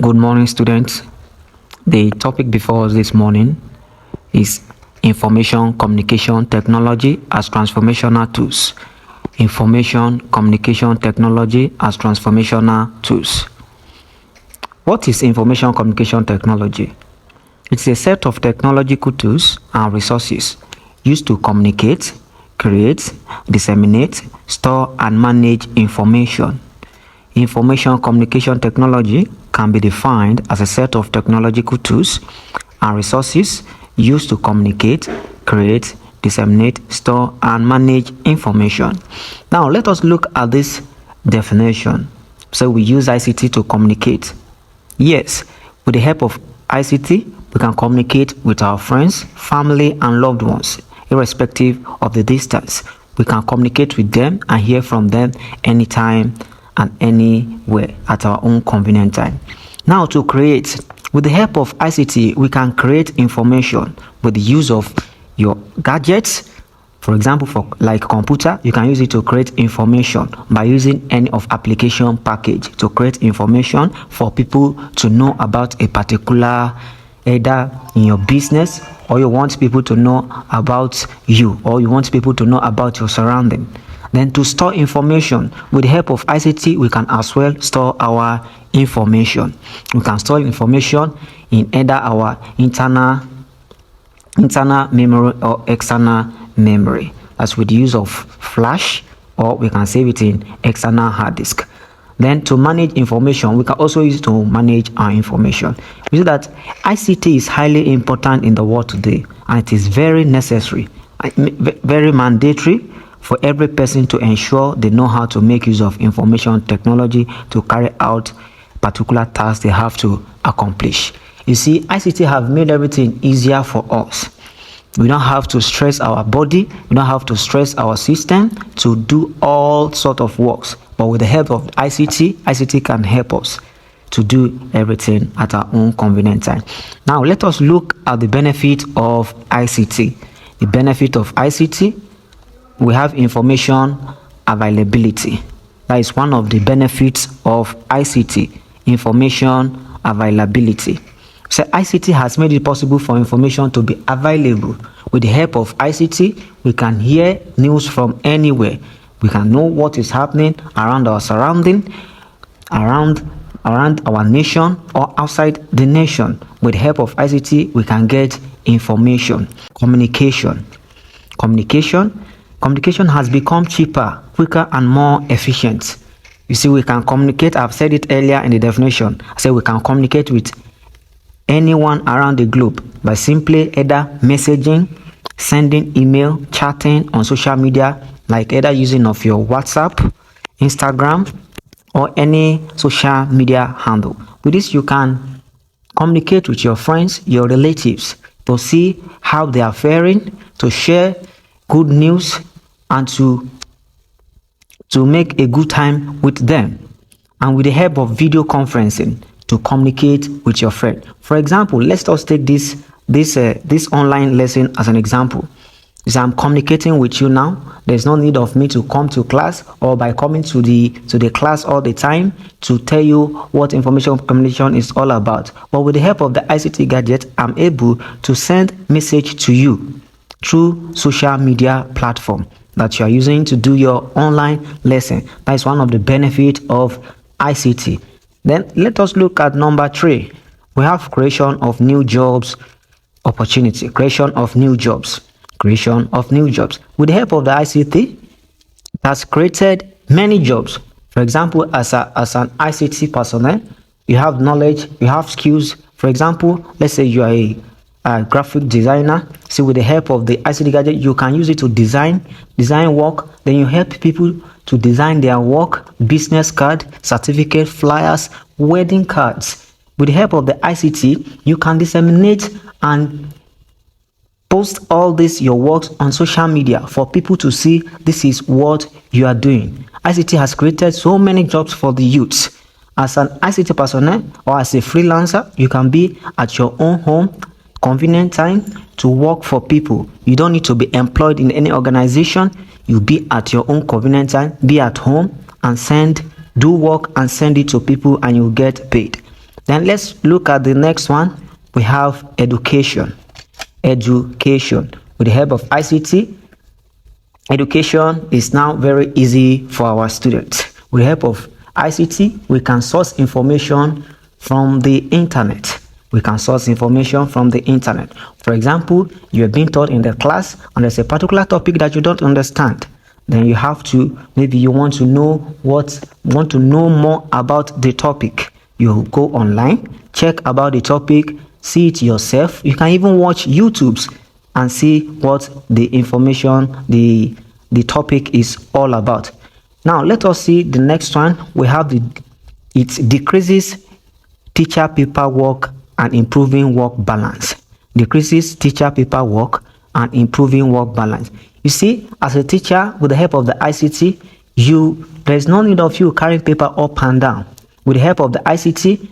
Good morning, students. The topic before us this morning is Information Communication Technology as Transformational Tools. Information Communication Technology as Transformational Tools. What is Information Communication Technology? It's a set of technological tools and resources used to communicate, create, disseminate, store, and manage information. Information communication technology can be defined as a set of technological tools and resources used to communicate, create, disseminate, store, and manage information. Now, let us look at this definition. So, we use ICT to communicate. Yes, with the help of ICT, we can communicate with our friends, family, and loved ones, irrespective of the distance. We can communicate with them and hear from them anytime and anywhere at our own convenient time. Now, to create, with the help of ICT, we can create information with the use of your gadgets. For example, for like computer, you can use it to create information by using any of application package to create information for people to know about a particular, either in your business, or you want people to know about you, or you want people to know about your surrounding. Then to store information, with the help of ICT, we can as well store our information. We can store information in either our internal memory or external memory. That's with the use of flash, or we can save it in external hard disk. Then to manage information, we can also use it to manage our information. We see that ICT is highly important in the world today, and it is very necessary, very mandatory for every person to ensure they know how to make use of information technology to carry out particular tasks they have to accomplish. You see, ICT have made everything easier for us. We don't have to stress our body, we don't have to stress our system to do all sort of works. But with the help of ICT can help us to do everything at our own convenient time. Now, let us look at the benefit of ICT. The benefit of ICT, we have information availability. That is one of the benefits of ICT, information availability. So ICT has made it possible for information to be available. With the help of ICT, we can hear news from anywhere. We can know what is happening around our surrounding, around our nation, or outside the nation. With the help of ICT, we can get information. Communication has become cheaper, quicker, and more efficient. You see, we can communicate. I've said it earlier in the definition. I said we can communicate with anyone around the globe by simply either messaging, sending email, chatting on social media, like either using of your WhatsApp, Instagram, or any social media handle. With this, you can communicate with your friends, your relatives, to see how they are faring, to share good news, and to make a good time with them. And with the help of video conferencing, to communicate with your friend. For example, let's just take this online lesson as an example. As I'm communicating with you now, there's no need of me to come to class, or by coming to the class all the time to tell you what information communication is all about. But with the help of the ICT gadget, I'm able to send message to you through social media platform that you are using to do your online lesson. That is one of the benefits of ICT. Then let us look at number 3. We have creation of new jobs opportunity. Creation of new jobs. With the help of the ICT, it has created many jobs. For example, as an ICT personnel, you have knowledge, you have skills. For example, let's say you are a graphic designer. So with the help of the ICT gadget, you can use it to design work. Then you help people to design their work, business card, certificate, flyers, wedding cards. With the help of the ICT, you can disseminate and post all this your works on social media for people to see this is what you are doing. ICT has created so many jobs for the youths. As an ICT personnel or as a freelancer, you can be at your own home, convenient time to work for people. You don't need to be employed in any organization. You be at your own convenient time, be at home and do work and send it to people, and you get paid. Then let's look at the next one. We have education. Education. With the help of ICT, education is now very easy for our students. With the help of ICT, we can source information from the internet. We can source information from the internet. For example, you are being taught in the class and there's a particular topic that you don't understand. Then you have to, maybe you want to know more about the topic. You go online, check about the topic, see it yourself. You can even watch YouTubes and see what the information, the topic is all about. Now let us see the next one. We have it decreases teacher paperwork and improving work balance. Decreases teacher paperwork and improving work balance. You see, as a teacher, with the help of the ICT, there's no need of you carrying paper up and down. With the help of the ICT,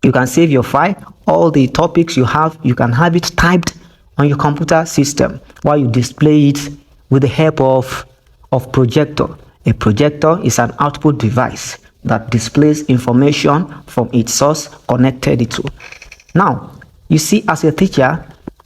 you can save your file. All the topics you can have it typed on your computer system while you display it with the help of projector. A projector is an output device that displays information from its source connected to. Now, you see, as a teacher,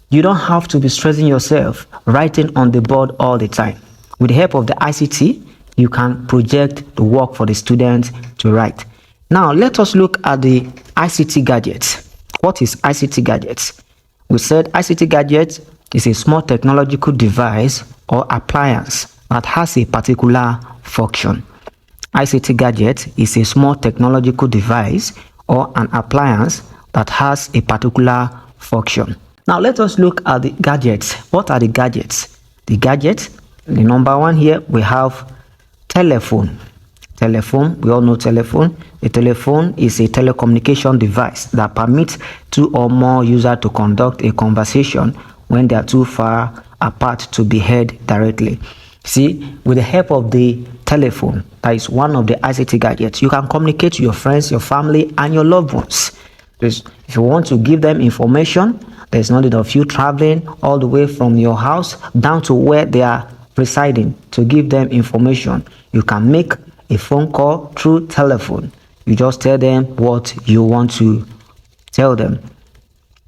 you don't have to be stressing yourself writing on the board all the time. With the help of the ICT, you can project the work for the students to write. Now, let us look at the ICT gadgets. What is ICT gadgets? We said ICT gadget is a small technological device or appliance that has a particular function. ICT gadget is a small technological device or an appliance that has a particular function. Now let us look at the gadgets. What are the gadgets? The gadgets, the number one here, we have telephone. Telephone, we all know telephone. A telephone is a telecommunication device that permits two or more users to conduct a conversation when they are too far apart to be heard directly. See, with the help of the telephone, that is one of the ICT gadgets, you can communicate to your friends, your family, and your loved ones. If you want to give them information, there's no need of you traveling all the way from your house down to where they are residing to give them information. You can make a phone call through telephone. You just tell them what you want to tell them.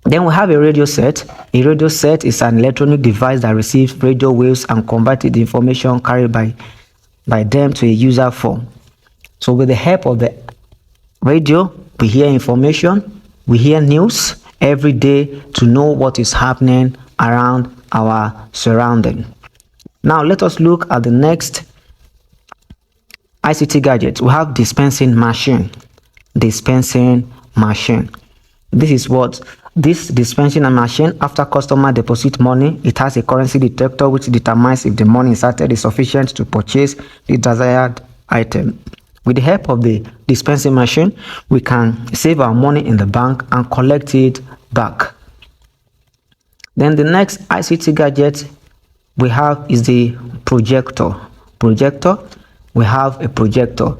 Then we have a radio set. A radio set is an electronic device that receives radio waves and converts the information carried by them to a user phone. So with the help of the radio, we hear information, we hear news every day to know what is happening around our surrounding. Now let us look at the next ICT gadget. We have dispensing machine. Dispensing machine. This dispensing machine, after customer deposit money, it has a currency detector which determines if the money inserted is sufficient to purchase the desired item. With the help of the dispensing machine, we can save our money in the bank and collect it back. Then the next ICT gadget we have is the projector. Projector, we have a projector.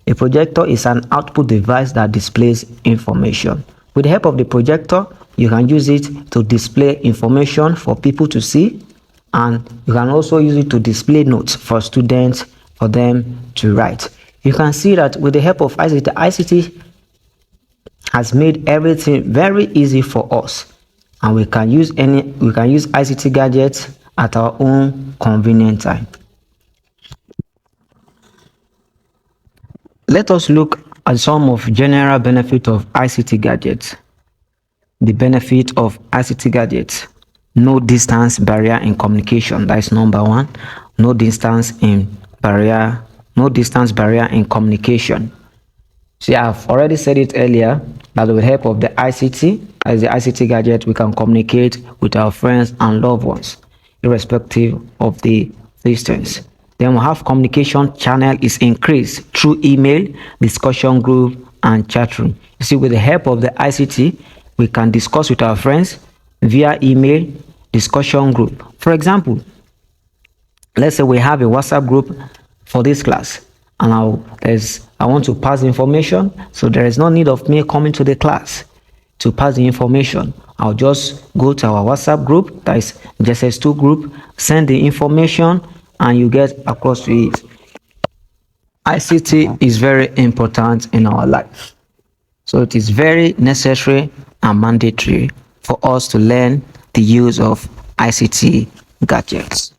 A projector is an output device that displays information. With the help of the projector, you can use it to display information for people to see, and you can also use it to display notes for students for them to write. You can see that with the help of ICT, ICT has made everything very easy for us, and we can use ICT gadgets at our own convenient time. Let us look at some of general benefit of ICT gadgets. The benefit of ICT gadgets: no distance barrier in communication. That is number one. No distance barrier in communication. See, I've already said it earlier that with the help of the ICT, as the ICT gadget, we can communicate with our friends and loved ones, irrespective of the distance. Then we have communication channel is increased through email, discussion group, and chat room. You see, with the help of the ICT, we can discuss with our friends via email, discussion group. For example, let's say we have a WhatsApp group for this class, and I want to pass information, so there is no need of me coming to the class to pass the information. I'll just go to our WhatsApp group, that is JSS2 group, send the information, and you get across to it. ICT is very important in our life. So it is very necessary and mandatory for us to learn the use of ICT gadgets.